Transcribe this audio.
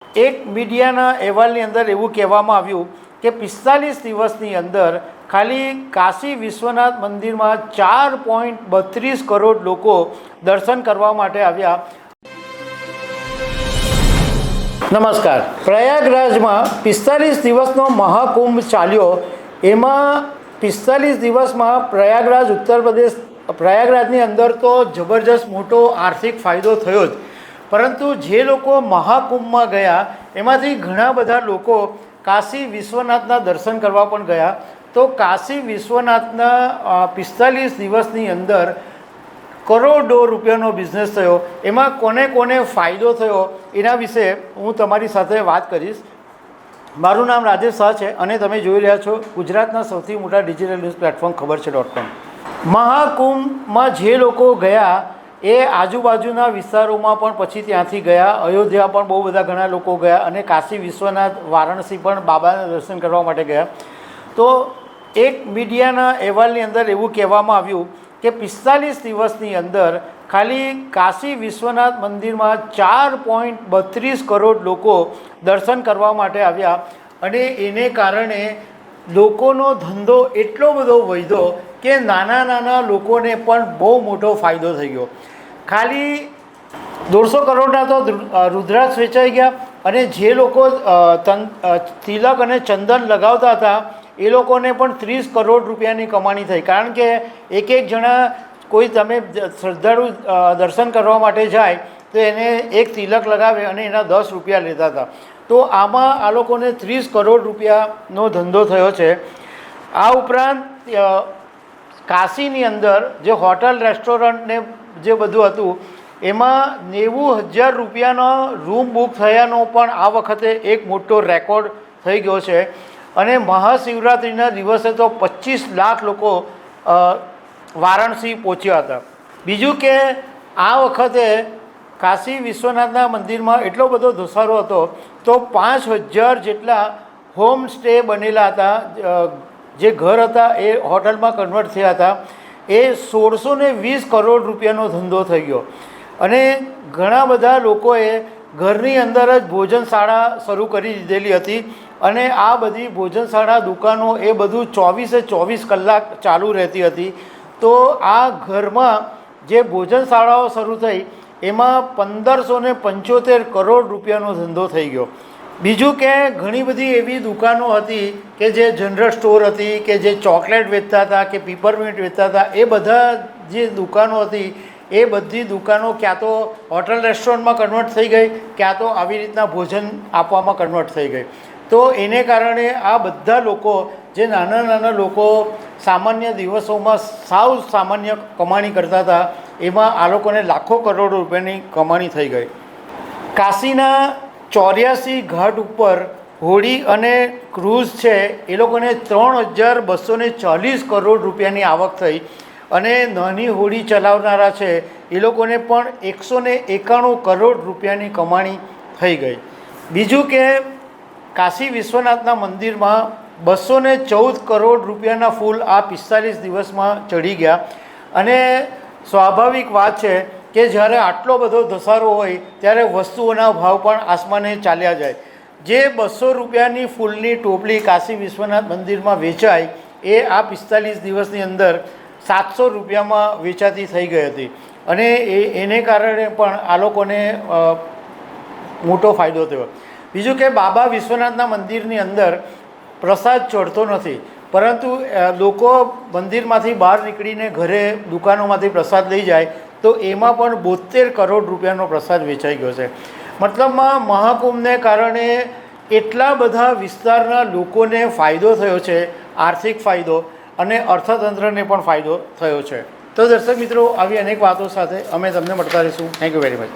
એક મીડિયાના અહેવાલની અંદર એવું કહેવામાં આવ્યું કે 45 દિવસની અંદર ખાલી કાશી વિશ્વનાથ મંદિરમાં 4.32 કરોડ લોકો દર્શન કરવા માટે આવ્યા। નમસ્કાર। પ્રયાગરાજમાં 45 દિવસનો મહાકુંભ ચાલ્યો। એમાં 45 દિવસમાં પ્રયાગરાજ ઉત્તર પ્રદેશ પ્રયાગરાજની અંદર તો જબરજસ્ત મોટો આર્થિક ફાયદો થયો જ, પરંતુ જે લોકો મહાકુંભમાં ગયા એમાંથી ઘણા બધા લોકો કાશી વિશ્વનાથના દર્શન કરવા પણ ગયા। તો કાશી વિશ્વનાથના 45 દિવસની અંદર કરોડો રૂપિયાનો બિઝનેસ થયો। એમાં કોને કોને ફાયદો થયો એના વિશે હું તમારી સાથે વાત કરીશ। મારું નામ રાજેશ શાહ છે અને તમે જોઈ રહ્યા છો ગુજરાતના સૌથી મોટા ડિજિટલ ન્યૂઝ પ્લેટફોર્મ ખબરછે.com। મહાકુંભમાં જે લોકો ગયા એ આજુબાજુના વિસ્તારોમાં પણ પછી ત્યાંથી ગયા। અયોધ્યા પણ બહુ બધા ઘણા લોકો ગયા અને કાશી વિશ્વનાથ વારાણસી પણ બાબાના દર્શન કરવા માટે ગયા। તો એક મીડિયાના અહેવાલની અંદર એવું કહેવામાં આવ્યું કે 45 દિવસની અંદર ખાલી કાશી વિશ્વનાથ મંદિરમાં 4.32 કરોડ લોકો દર્શન કરવા માટે આવ્યા અને એને કારણે લોકોનો ધંધો એટલો બધો વધ્યો કે નાના નાના લોકોને પણ બહુ મોટો ફાયદો થઈ ગયો। ખાલી 150 કરોડના તો રુદ્રાક્ષ વેચાઈ ગયા અને જે લોકો તિલક અને ચંદન લગાવતા હતા એ લોકોને પણ 30 કરોડ રૂપિયાની કમાણી થઈ। કારણ કે એક જણા કોઈ તમે શ્રદ્ધાળુ દર્શન કરવા માટે જાય તો એને એક તિલક લગાવે અને એના 10 રૂપિયા લેતા હતા। તો આમાં આ લોકોને 30 કરોડ રૂપિયાનો ધંધો થયો છે। આ ઉપરાંત કાશીની અંદર જે હોટલ રેસ્ટોરન્ટ ને જે બધું હતું એમાં 90,000 રૂપિયાનો રૂમ બુક થયાનો પણ આ વખતે એક મોટો રેકોર્ડ થઈ ગયો છે। અને મહાશિવરાત્રિના દિવસે તો 25 લાખ લોકો વારાણસી પહોંચ્યા હતા। બીજું કે આ વખતે કાશી વિશ્વનાથના મંદિરમાં એટલો બધો ધસારો હતો તો 5,000 જેટલા હોમ સ્ટે બનેલા હતા, જે ઘર હતા એ હોટલમાં કન્વર્ટ થયા હતા। એ 1620 કરોડ રૂપિયાનો ધંધો થઈ ગયો અને ઘણા બધા લોકોએ ઘરની અંદર જ ભોજનશાળા શરૂ કરી દીધેલી હતી અને આ બધી ભોજનશાળા દુકાનો એ બધું 24 કલાક ચાલુ રહેતી હતી। તો આ ઘરમાં જે ભોજનશાળાઓ શરૂ થઈ એમાં 1575 કરોડ રૂપિયાનો ધંધો થઈ ગયો। બીજું કે ઘણી બધી એવી દુકાનો હતી કે જે જનરલ સ્ટોર હતી, કે જે ચોકલેટ વેચતા હતા, કે પીપરમિન્ટ વેચતા હતા, એ બધા જે દુકાનો હતી એ બધી દુકાનો ક્યાં તો હોટલ રેસ્ટોરન્ટમાં કન્વર્ટ થઈ ગઈ, ક્યાં તો આવી રીતના ભોજન આપવામાં કન્વર્ટ થઈ ગઈ। તો એને કારણે આ બધા લોકો જે નાના નાના લોકો સામાન્ય દિવસોમાં સાવ સામાન્ય કમાણી કરતા હતા એમાં આ લોકોને લાખો કરોડો રૂપિયાની કમાણી થઈ ગઈ। કાશીના 84 ઘાટ ઉપર હોડી અને ક્રૂઝ છે એ લોકોને 3,240 કરોડ રૂપિયાની આવક થઈ અને નાની હોડી ચલાવનારા છે એ લોકોને પણ 191 કરોડ રૂપિયાની કમાણી થઈ ગઈ। બીજું કે કાશી વિશ્વનાથના મંદિરમાં 214 કરોડ રૂપિયાના ફૂલ આ 45 દિવસમાં ચડી ગયા અને સ્વાભાવિક વાત છે કે જ્યારે આટલો બધો ધસારો હોય ત્યારે વસ્તુઓના ભાવ પણ આસમાને ચાલ્યા જાય। જે 200 રૂપિયાની ફૂલની ટોપલી કાશી વિશ્વનાથ મંદિરમાં વેચાય એ આ 45 દિવસની અંદર 700 રૂપિયામાં વેચાતી થઈ ગઈ હતી અને એને કારણે પણ આ લોકોને મોટો ફાયદો થયો। બીજું કે બાબા વિશ્વનાથના મંદિરની અંદર પ્રસાદ ચડતો નથી, પરંતુ લોકો મંદિરમાંથી બહાર નીકળીને ઘરે દુકાનોમાંથી પ્રસાદ લઈ જાય તો એમાં પણ 72 કરોડ રૂપિયાનો પ્રસાદ વેચાઈ ગયો છે। મતલબમાં મહાકુંભને કારણે એટલા બધા વિસ્તારના લોકોને ફાયદો થયો છે, આર્થિક ફાયદો અને અર્થતંત્રને પણ ફાયદો થયો છે। તો દર્શક મિત્રો, આવી અનેક વાતો સાથે અમે તમને મળતા રહીશું। Thank you very much.